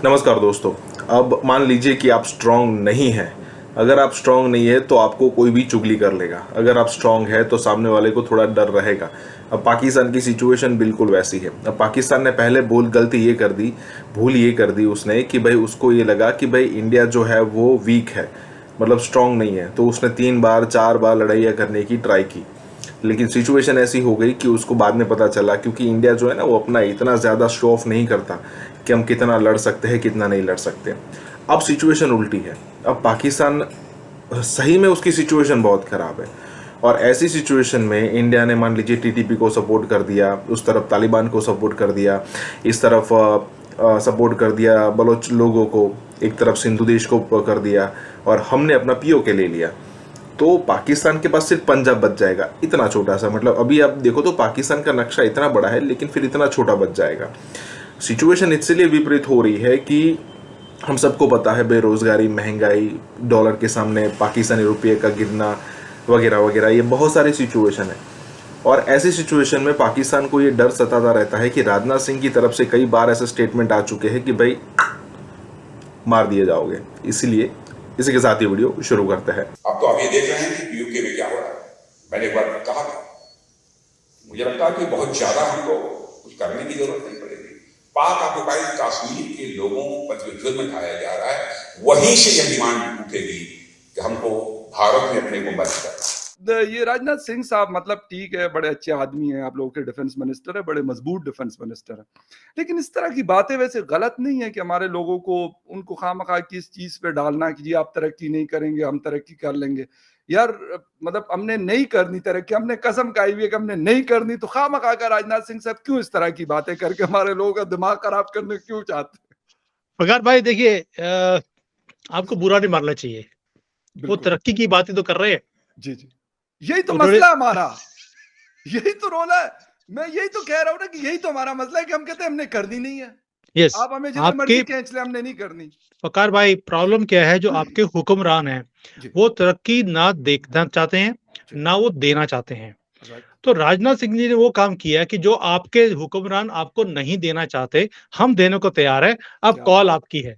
नमस्कार दोस्तों। अब मान लीजिए कि आप स्ट्रांग नहीं हैं। अगर आप स्ट्रांग नहीं है तो आपको कोई भी चुगली कर लेगा। अगर आप स्ट्रांग है तो सामने वाले को थोड़ा डर रहेगा। अब पाकिस्तान की सिचुएशन बिल्कुल वैसी है। अब पाकिस्तान ने पहले भूल ये कर दी उसने कि भाई उसको ये लगा कि भाई इंडिया जो है वो वीक है, मतलब स्ट्रांग नहीं है, तो उसने 3 बार 4 बार लड़ाइयाँ करने की ट्राई की। लेकिन सिचुएशन ऐसी हो गई कि उसको बाद में पता चला, क्योंकि इंडिया जो है ना वो अपना इतना ज़्यादा शो ऑफ नहीं करता कि हम कितना लड़ सकते हैं कितना नहीं लड़ सकते। अब सिचुएशन उल्टी है। अब पाकिस्तान सही में उसकी सिचुएशन बहुत ख़राब है, और ऐसी सिचुएशन में इंडिया ने मान लीजिए टीटीपी को सपोर्ट कर दिया, उस तरफ तालिबान को सपोर्ट कर दिया, इस तरफ सपोर्ट कर दिया बलोच लोगों को, एक तरफ सिंधु देश को कर दिया, और हमने अपना पीओके ले लिया। तो पाकिस्तान के पास सिर्फ पंजाब बच जाएगा, इतना छोटा सा। मतलब अभी आप देखो तो पाकिस्तान का नक्शा इतना बड़ा है लेकिन फिर इतना छोटा बच जाएगा। सिचुएशन इसलिए विपरीत हो रही है कि हम सबको पता है बेरोजगारी, महंगाई, डॉलर के सामने पाकिस्तानी रुपये का गिरना वगैरह वगैरह, ये बहुत सारी सिचुएशन है। और ऐसी सिचुएशन में पाकिस्तान को ये डर सताता रहता है कि राजनाथ सिंह की तरफ से कई बार ऐसे स्टेटमेंट आ चुके हैं कि भाई मार दिए जाओगे। इसीलिए इसी के साथ ये वीडियो शुरू करते हैं। अब तो आप ये देख रहे हैं कि यूके में क्या हो रहा है। मैंने एक बार कहा था, मुझे लगता है कि बहुत ज्यादा हमको कुछ करने की जरूरत नहीं पड़ेगी। पाक ऑक्युपाइड कश्मीर के लोगों पर जो जुल्म ढाया जा रहा है, वहीं से यह डिमांड उठेगी कि हमको भारत में अपने को बंद करना। ये राजनाथ सिंह साहब मतलब ठीक है, बड़े अच्छे आदमी हैं, आप लोगों के डिफेंस मिनिस्टर है, बड़े मजबूत डिफेंस मिनिस्टर है, लेकिन इस तरह की बातें वैसे गलत नहीं है कि हमारे लोगों को उनको खामखा किस चीज पे डालना कि जी आप तरक्की नहीं करेंगे हम तरक्की कर लेंगे। यार मतलब हमने नहीं करनी तरक्की, हमने कसम खाई हुई है कि हमने नहीं करनी, तो खामखा कर राजनाथ सिंह साहब क्यों इस तरह की बातें करके हमारे लोगों का दिमाग खराब करने क्यों चाहते हैं? पगार भाई देखिए, आपको बुरा नहीं मानना चाहिए। वो तरक्की की बातें तो कर रहे हैं। जी जी, यही तो मसला हमारा, यही तो रोल है। मैं यही तो कह रहा हूँ ना कि यही तो हमारा मसला है कि हम कहते हैं हमने करनी नहीं है। यस, आप हमें जितना मर्जी खींच ले, हमने नहीं करनी। पकार भाई प्रॉब्लम क्या है, जो आपके हुक्मरान हैं वो तरक्की ना देखना चाहते हैं ना वो देना चाहते हैं। तो राजनाथ सिंह जी ने वो काम किया है कि जो आपके हुक्मरान आपको नहीं देना चाहते, हम देने को तैयार है। अब कॉल आपकी है।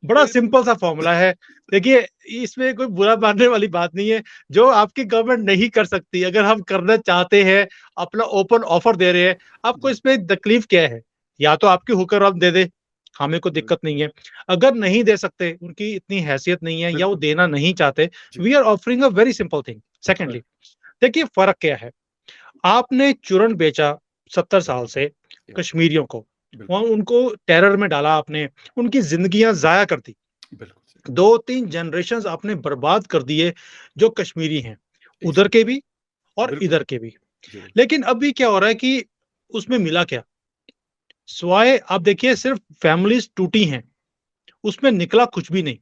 बड़ा सिंपल सा फॉर्मूला है। देखिए, इसमें कोई बुरा मानने वाली बात नहीं है। जो आपकी गवर्नमेंट नहीं कर सकती, अगर हम करना चाहते हैं, अपना ओपन ऑफर दे रहे हैं, आपको इसमें तकलीफ क्या है? या तो आपकी हुक्मरान दे दे, हमें कोई दिक्कत नहीं है। अगर नहीं दे सकते, उनकी इतनी हैसियत नहीं है या वो देना नहीं चाहते, we are offering a very simple thing. Secondly, देखिए फर्क क्या है। आपने चूरन बेचा 70 साल से कश्मीरियों को, उनको टेरर में डाला आपने, उनकी जिंदगियां जाया कर दी। 2-3 जनरेशंस आपने बर्बाद कर दिए जो कश्मीरी हैं, उधर के भी और इधर के भी। लेकिन अभी क्या हो रहा है कि उसमें मिला क्या? स्वाय आप देखिए, सिर्फ फैमिलीज टूटी हैं, उसमें निकला कुछ भी नहीं।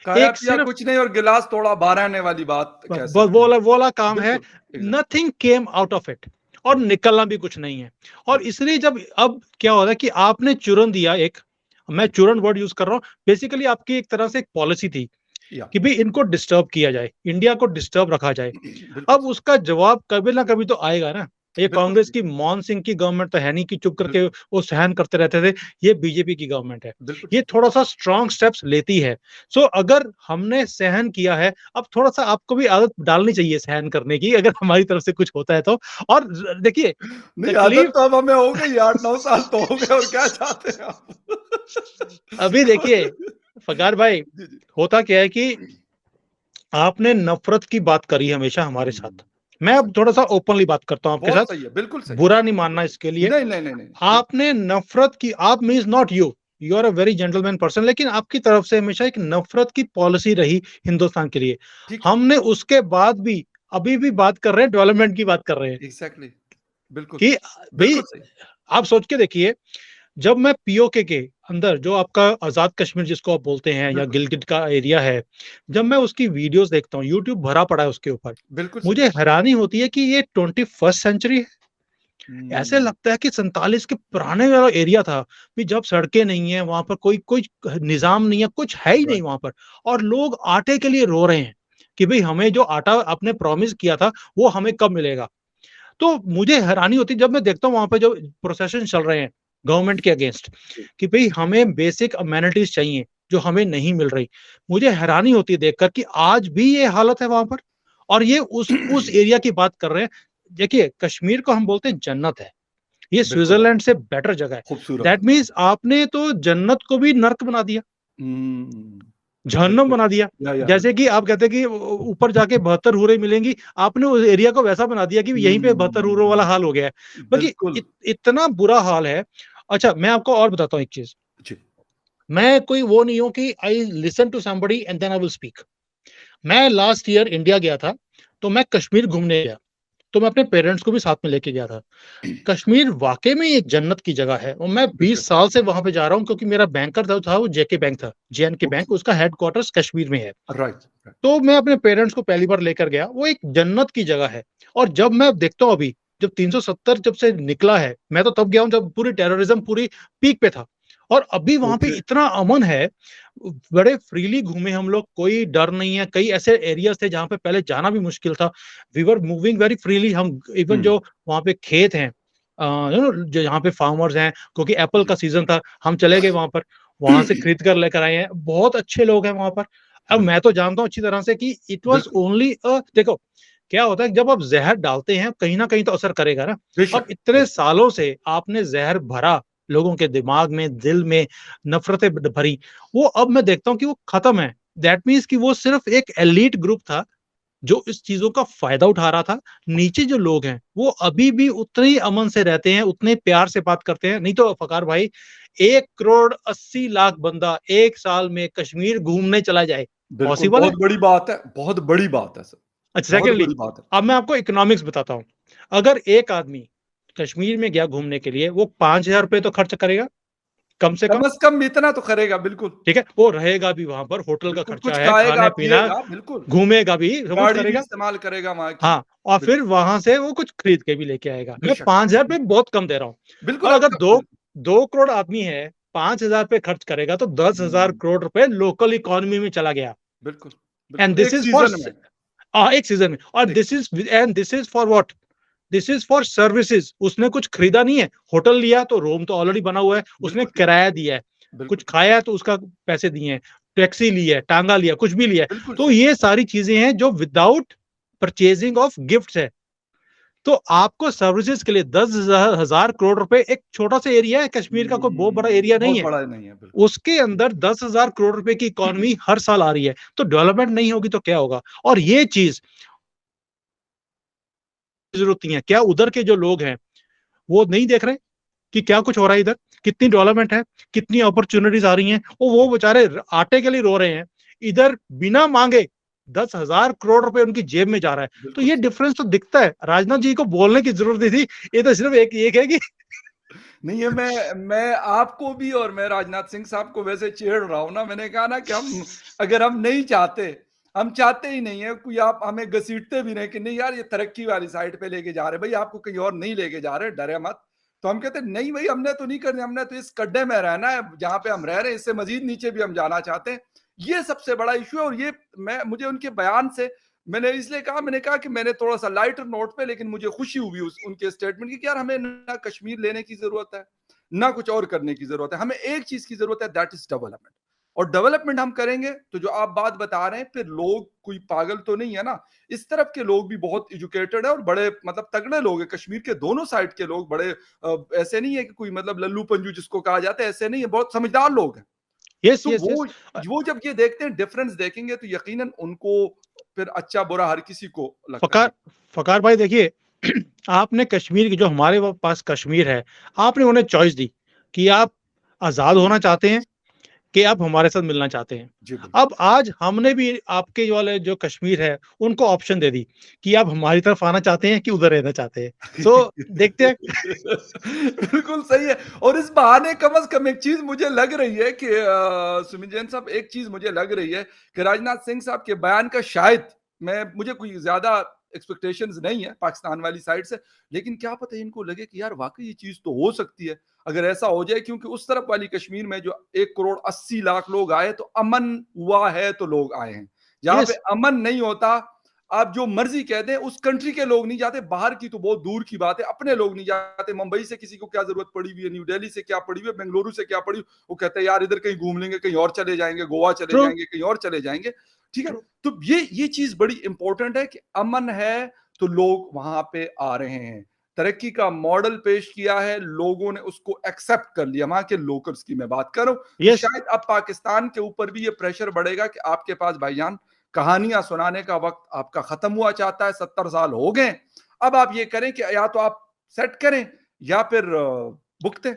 एक सिर्फ कुछ नहीं और गिलास तोड़ा बाहर आने वाली बात वो काम है। Nothing came out of it, और निकलना भी कुछ नहीं है। और इसलिए जब अब क्या हो रहा है कि आपने चूरन दिया, एक मैं चूरन वर्ड यूज कर रहा हूँ, बेसिकली आपकी एक तरह से एक पॉलिसी थी कि भाई इनको डिस्टर्ब किया जाए, इंडिया को डिस्टर्ब रखा जाए। अब उसका जवाब कभी ना कभी तो आएगा ना। ये कांग्रेस की मनमोहन सिंह की गवर्नमेंट तो है नहीं कि चुप करके वो सहन करते रहते थे। ये बीजेपी की गवर्नमेंट है, ये थोड़ा सा स्ट्रॉन्ग स्टेप्स लेती है। सो अगर हमने सहन किया है, अब थोड़ा सा आपको भी आदत डालनी चाहिए सहन करने की, अगर हमारी तरफ से कुछ होता है तो। और देखिए, आदत तो अब हमें हो गई, 8-9 साल तो हो गए, और क्या चाहते हैं आप? अभी देखिए फगार भाई, होता क्या है कि आपने नफरत की बात करी हमेशा हमारे साथ। मैं अब थोड़ा सा ओपनली बात करता हूं आपके साथ। सही है, बिल्कुल सही। बुरा नहीं मानना इसके लिए। नहीं। आपने नफरत की, आप means not you are a very gentleman person, लेकिन आपकी तरफ से हमेशा एक नफरत की पॉलिसी रही हिंदुस्तान के लिए। हमने उसके बाद भी अभी भी बात कर रहे हैं, डेवलपमेंट की बात कर रहे हैं। एग्जैक्टली, बिल्कुल कि भाई आप सोच के देखिए, जब मैं पीओके के अंदर, जो आपका आजाद कश्मीर जिसको आप बोलते हैं या गिलगिट का एरिया है, जब मैं उसकी वीडियोस देखता हूँ, यूट्यूब भरा पड़ा है उसके ऊपर, मुझे हैरानी होती है कि ये 21st सेंचुरी है। ऐसे लगता है कि 47 के पुराने वाला एरिया था भी, जब सड़कें नहीं है वहां पर, कोई कोई निजाम नहीं है, कुछ है ही नहीं वहां पर, और लोग आटे के लिए रो रहे हैं कि भाई हमें जो आटा आपने प्रॉमिस किया था वो हमें कब मिलेगा। तो मुझे हैरानी होती है जब मैं देखता हूँ वहां पर जो प्रोसेशन चल रहे हैं, गवर्नमेंट के अगेंस्ट कि भाई हमें बेसिक अमेनिटीज चाहिए जो हमें नहीं मिल रही। मुझे हैरानी होती है देखकर कि आज भी ये हालत है वहां पर, और ये उस एरिया की बात कर रहे हैं। देखिए कश्मीर को हम बोलते हैं जन्नत है, ये स्विट्जरलैंड से बेटर जगह है। खूबसूरत। दैट मीन्स आपने तो जन्नत को भी नर्क बना दिया, जहन्नम बना दिया। जैसे कि आप कहते हैं कि ऊपर जाके 72 हूरें मिलेंगी, आपने उस एरिया को वैसा बना दिया कि यहीं पे 72 हूरों वाला हाल हो गया है। बल्कि इतना बुरा हाल है। अच्छा मैं आपको और बताता हूँ एक चीज, मैं कोई वो नहीं हूं कि I listen to somebody and then I will speak. मैं लास्ट ईयर इंडिया गया था, तो मैं कश्मीर घूमने गया, तो मैं अपने पेरेंट्स को भी साथ में लेके गया था। कश्मीर वाकई में एक जन्नत की जगह है, और मैं 20 साल से वहां पे जा रहा हूँ, क्योंकि मेरा बैंकर था वो जेके बैंक था, JNK बैंक, उसका हेडक्वार्टर्स कश्मीर में है। तो मैं अपने पेरेंट्स को पहली बार लेकर गया, वो एक जन्नत की जगह है। और जब मैं देखता हूँ अभी, जब 370 जब से निकला है, मैं तो तब गया हूँ जब पूरी टेररिज्म पूरी पीक पे था, और अभी वहां पे इतना अमन है, बड़े फ्रीली घूमे हम लोग, कोई डर नहीं है। कई ऐसे एरियाज थे जहां पे पहले जाना भी मुश्किल था, we were moving very freely. हम इवन जो वहां पे खेत हैं, जो यहाँ पे फार्मर्स हैं, क्योंकि एप्पल का सीजन था, हम चले गए वहां पर, वहां से खरीद कर लेकर आए हैं। बहुत अच्छे लोग हैं वहां पर। अब मैं तो जानता हूँ अच्छी तरह से कि इट वॉज ओनली देखो क्या होता है, जब आप जहर डालते हैं कहीं ना कहीं तो असर करेगा ना। अब इतने सालों से आपने जहर भरा लोगों के दिमाग में, दिल में नफरतें भरी, वो अब मैं देखता हूँ कि वो खत्म है। दैट मीन्स कि वो सिर्फ एक एलीट ग्रुप था जो इस चीजों का फायदा उठा रहा था। नीचे जो लोग हैं वो अभी भी उतने ही अमन से रहते हैं, उतने प्यार से बात करते हैं। नहीं तो फकार भाई, 1 करोड़ 80 लाख बंदा एक साल में कश्मीर घूमने चला जाए, पॉसिबल है? बहुत बड़ी बात है, बहुत बड़ी बात है सर। अच्छा सेकेंडली, अब मैं आपको इकोनॉमिक्स बताता हूँ। अगर एक आदमी कश्मीर में गया घूमने के लिए, वो 5,000 रुपए तो खर्च करेगा कम से कम इतना तो करेगा, बिल्कुल ठीक है। वो रहेगा भी वहां पर, होटल का खर्चा कुछ है, खाने पीना, बिल्कुल घूमेगा भी, सब कुछ करेगा, इस्तेमाल करेगा वहां की। हाँ, और फिर वहां से वो कुछ खरीद के भी लेके आएगा। मैं 5,000 रुपए बहुत कम दे रहा हूँ। बिल्कुल। और अगर 2 करोड़ आदमी है, 5,000 रुपए खर्च करेगा, तो 10,000 करोड़ रुपए लोकल इकोनॉमी में चला गया। बिल्कुल। एंड दिस इज फॉर एक सीजन में, और this is for what? This is for services. उसने कुछ खरीदा नहीं है, होटल लिया तो रूम तो ऑलरेडी बना हुआ है, उसने किराया दिया है, कुछ खाया तो उसका पैसे दिए हैं, टैक्सी ली है, टांगा लिया, कुछ भी लिया है। तो ये सारी चीजें हैं जो विदाउट परचेजिंग ऑफ गिफ्ट्स है। तो आपको सर्विसेज के लिए 10,000 करोड़ रुपए, एक छोटा सा एरिया है कश्मीर का, कोई बहुत बड़ा एरिया नहीं है, उसके अंदर 10,000 करोड़ रुपए की इकोनॉमी हर साल आ रही है। तो डेवलपमेंट नहीं होगी तो क्या होगा? और ये चीज जरूरत नहीं है। क्या उधर के जो लोग हैं वो नहीं देख रहे कि क्या कुछ हो रहा है इधर, कितनी डेवलपमेंट है, कितनी अपॉर्चुनिटीज आ रही हैं? वो बेचारे आटे के लिए रो रहे हैं, इधर बिना मांगे 10,000 करोड़ रुपए उनकी जेब में जा रहा है। तो ये डिफरेंस तो दिखता है। राजनाथ जी को बोलने की जरूरत नहीं थी, ये तो सिर्फ एक है कि नहीं है। मैं आपको भी और मैं राजनाथ सिंह साहब को वैसे छेड़ रहा हूं ना। मैंने कहा ना कि अगर हम नहीं चाहते, हम चाहते ही नहीं है, कोई आप हमें घसीटते भी नहीं कि नहीं यार ये तरक्की वाली साइड पे लेके जा रहे, भाई आपको कहीं और नहीं लेके जा रहे, डरे मत। तो हम कहते नहीं भाई, हमने तो नहीं करनी, हमने तो इस गड्ढे में रहना है जहां पे हम रह रहे हैं, इससे मजीद नीचे भी हम जाना चाहते हैं। ये सबसे बड़ा इशू है। और ये मुझे उनके बयान से, मैंने इसलिए कहा, मैंने कहा कि मैंने थोड़ा सा लाइटर नोट पे, लेकिन मुझे खुशी हुई उनके स्टेटमेंट की कि यार हमें ना कश्मीर लेने की जरूरत है, ना कुछ और करने की जरूरत है, हमें एक चीज की जरूरत है, दैट इज डेवलपमेंट। और डेवलपमेंट हम करेंगे तो जो आप बात बता रहे हैं, फिर लोग कोई पागल तो नहीं है ना। इस तरफ के लोग भी बहुत एजुकेटेड है और बड़े मतलब तगड़े लोग हैं। कश्मीर के दोनों साइड के लोग बड़े ऐसे नहीं है कि कोई मतलब लल्लू पंजू जिसको कहा जाता है, ऐसे नहीं है, बहुत समझदार लोग हैं। yes, तो yes, वो जब ये देखते हैं, डिफरेंस देखेंगे, तो यकीनन उनको फिर अच्छा बुरा हर किसी को लगता है। फकार भाई देखिए, आपने कश्मीर की, जो हमारे पास कश्मीर है, आपने उन्हें चॉइस दी कि आप आजाद होना चाहते हैं कि आप हमारे साथ मिलना चाहते हैं। अब आज हमने भी आपके वाले जो कश्मीर है उनको ऑप्शन दे दी कि आप हमारी तरफ आना चाहते हैं कि उधर रहना चाहते हैं। तो देखते हैं। बिल्कुल सही है। और इस बहाने कम से कम एक चीज मुझे लग रही है कि सुमित जैन साहब, एक चीज मुझे लग रही है कि राजनाथ सिंह साहब के बयान का शायद, मुझे कोई ज्यादा एक्सपेक्टेशंस नहीं है पाकिस्तान वाली साइड से, लेकिन क्या पता इनको लगे कि यार वाकई ये चीज तो हो सकती है अगर ऐसा हो जाए। क्योंकि उस तरफ वाली कश्मीर में जो 1 करोड़ 80 लाख लोग आए, तो अमन हुआ है तो लोग आए हैं। जहां पे अमन नहीं होता, आप जो मर्जी कह दें, उस कंट्री के लोग नहीं जाते, बाहर की तो बहुत दूर की बात है, अपने लोग नहीं जाते। मुंबई से किसी को क्या जरूरत पड़ी हुई है, न्यू दिल्ली से क्या पड़ी हुई है, बेंगलुरु से क्या पड़ी हुई, वो कहते हैं यार इधर कहीं घूम लेंगे, कहीं और चले जाएंगे, गोवा चले जाएंगे, कहीं और चले जाएंगे। ठीक है, तो ये चीज बड़ी इंपॉर्टेंट है कि अमन है तो लोग वहां पे आ रहे हैं। तरक्की का मॉडल पेश किया है, लोगों ने उसको एक्सेप्ट कर लिया, वहां के लोकल्स की मैं बात कर रहा हूं। यस शायद अब पाकिस्तान के ऊपर भी ये प्रेशर बढ़ेगा कि आपके पास भाईजान कहानियां सुनाने का वक्त आपका खत्म हुआ चाहता है, 70 साल हो गए, अब आप ये करें कि या तो आप सेट करें या फिर भुगतें।